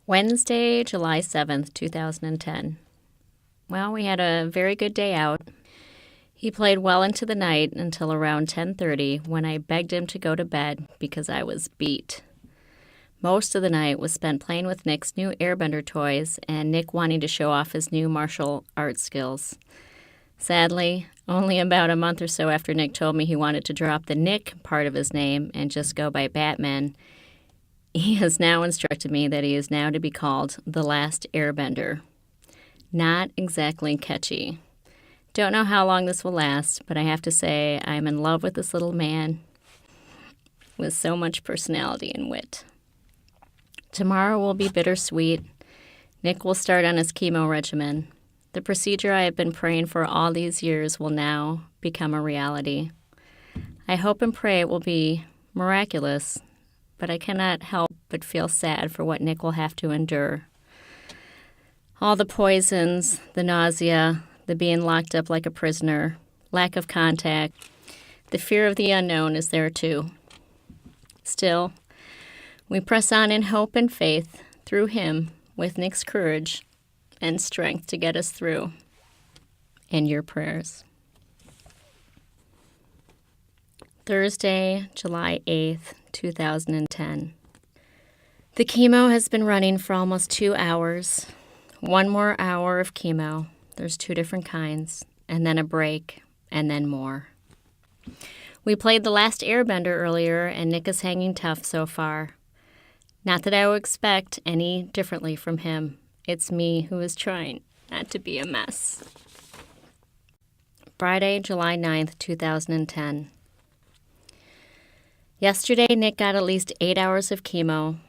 Wednesday, July 7th, 2010. Well, we had a very good day out. He played well into the night until around 10:30 when I begged him to go to bed because I was beat. Most of the night was spent playing with Nick's new airbender toys and Nick wanting to show off his new martial arts skills. Sadly, only about a month or so after Nick told me he wanted to drop the Nick part of his name and just go by Batman, he has now instructed me that he is now to be called the Last Airbender. Not exactly catchy. Don't know how long this will last, but I have to say I'm in love with this little man with so much personality and wit. Tomorrow will be bittersweet. Nick will start on his chemo regimen. The procedure I have been praying for all these years will now become a reality. I hope and pray it will be miraculous, but I cannot help but feel sad for what Nick will have to endure. All the poisons, the nausea, the being locked up like a prisoner, lack of contact, the fear of the unknown is there too. Still, we press on in hope and faith through him with Nick's courage and strength to get us through. In your prayers. Thursday, July 8th, 2010. The chemo has been running for almost 2 hours. 1 more hour of chemo. There's 2 different kinds, and then a break, and then more. We played The Last Airbender earlier, and Nick is hanging tough so far. Not that I would expect any differently from him. It's me who is trying not to be a mess. Friday, July 9th, 2010. Yesterday, Nick got at least 8 hours of chemo.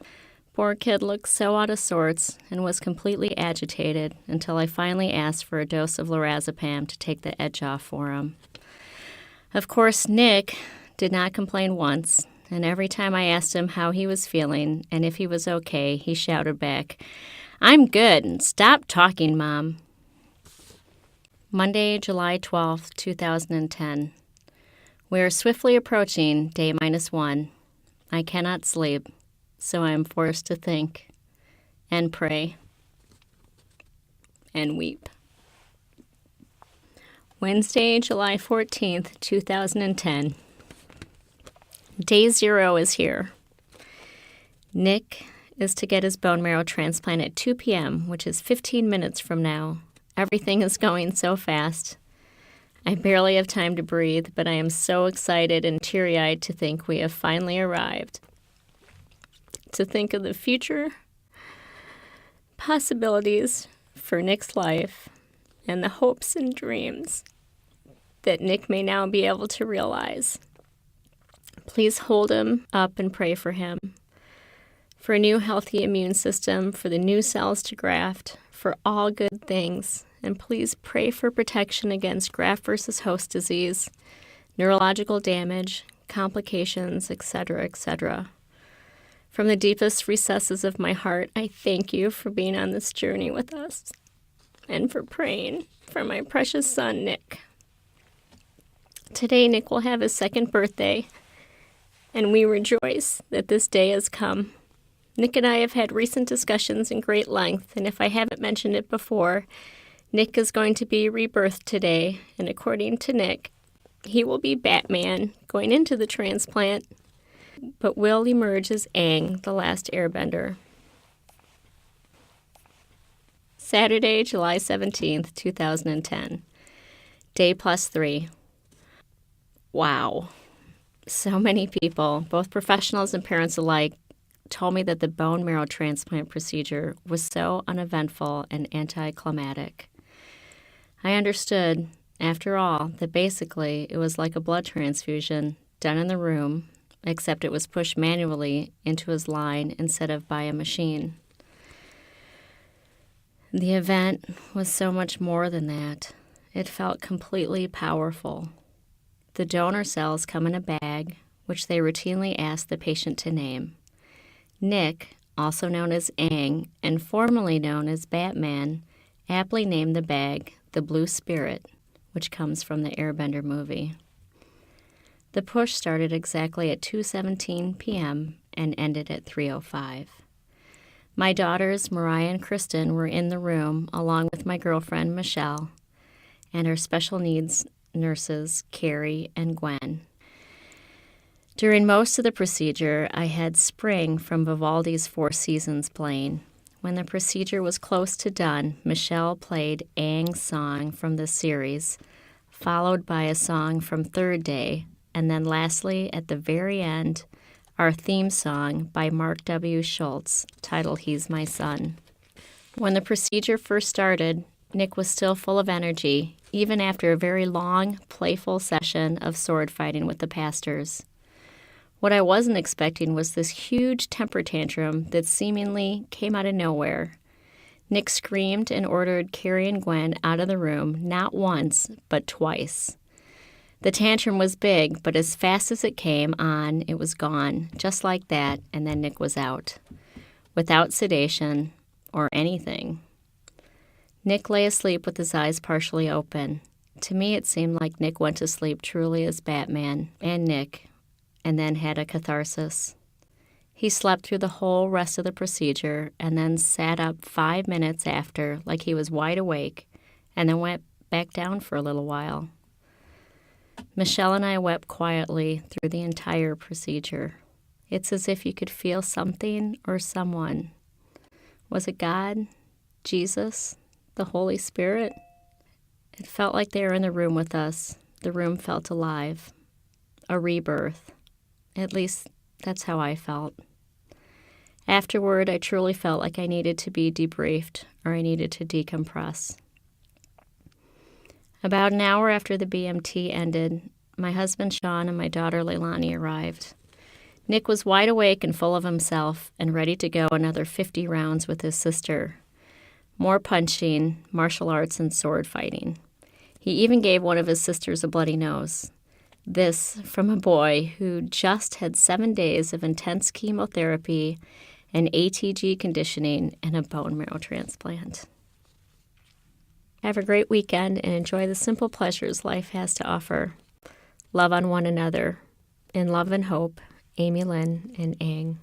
Poor kid looked so out of sorts and was completely agitated until I finally asked for a dose of lorazepam to take the edge off for him. Of course, Nick did not complain once, and every time I asked him how he was feeling and if he was okay, he shouted back, "I'm good, and stop talking, Mom." Monday, July 12th, 2010. We are swiftly approaching day -1. I cannot sleep, so I am forced to think and pray and weep. Wednesday, July 14th, 2010. Day 0 is here. Nick is to get his bone marrow transplant at 2 p.m., which is 15 minutes from now. Everything is going so fast. I barely have time to breathe, but I am so excited and teary-eyed to think we have finally arrived. To think of the future possibilities for Nick's life and the hopes and dreams that Nick may now be able to realize. Please hold him up and pray for him, for a new healthy immune system, for the new cells to graft, for all good things. And please pray for protection against graft versus host disease, neurological damage, complications, etc., etc. From the deepest recesses of my heart, I thank you for being on this journey with us and for praying for my precious son, Nick. Today, Nick will have his 2nd birthday, and we rejoice that this day has come. Nick and I have had recent discussions in great length, and if I haven't mentioned it before, Nick is going to be rebirthed today, and according to Nick, he will be Batman going into the transplant, but will emerge as Aang, the Last Airbender. Saturday, July 17th, 2010. Day +3. Wow. So many people, both professionals and parents alike, told me that the bone marrow transplant procedure was so uneventful and anticlimactic. I understood, after all, that basically it was like a blood transfusion done in the room, except it was pushed manually into his line instead of by a machine. The event was so much more than that. It felt completely powerful. The donor cells come in a bag, which they routinely ask the patient to name. Nick, also known as Aang and formerly known as Batman, aptly named the bag the Blue Spirit, which comes from the Airbender movie. The push started exactly at 2:17 p.m. and ended at 3:05. My daughters, Mariah and Kristen, were in the room along with my girlfriend, Michelle, and our special needs nurses, Carrie and Gwen. During most of the procedure, I had Spring from Vivaldi's Four Seasons playing. When the procedure was close to done, Michelle played Aang's song from the series, followed by a song from Third Day, and then lastly, at the very end, our theme song by Mark W. Schultz, titled He's My Son. When the procedure first started, Nick was still full of energy, even after a very long, playful session of sword fighting with the pastors. What I wasn't expecting was this huge temper tantrum that seemingly came out of nowhere. Nick screamed and ordered Carrie and Gwen out of the room not once, but twice. The tantrum was big, but as fast as it came on, it was gone, just like that, and then Nick was out, without sedation or anything. Nick lay asleep with his eyes partially open. To me, it seemed like Nick went to sleep truly as Batman and Nick, and then had a catharsis. He slept through the whole rest of the procedure and then sat up 5 minutes after like he was wide awake and then went back down for a little while. Michelle and I wept quietly through the entire procedure. It's as if you could feel something or someone. Was it God? Jesus? The Holy Spirit? It felt like they were in the room with us. The room felt alive. A rebirth. At least, that's how I felt. Afterward, I truly felt like I needed to be debriefed or I needed to decompress. About an hour after the BMT ended, my husband Sean and my daughter Leilani arrived. Nick was wide awake and full of himself and ready to go another 50 rounds with his sister. More punching, martial arts, and sword fighting. He even gave one of his sisters a bloody nose. This from a boy who just had 7 days of intense chemotherapy and ATG conditioning and a bone marrow transplant. Have a great weekend and enjoy the simple pleasures life has to offer. Love on one another. In love and hope, Amylynne and Aang.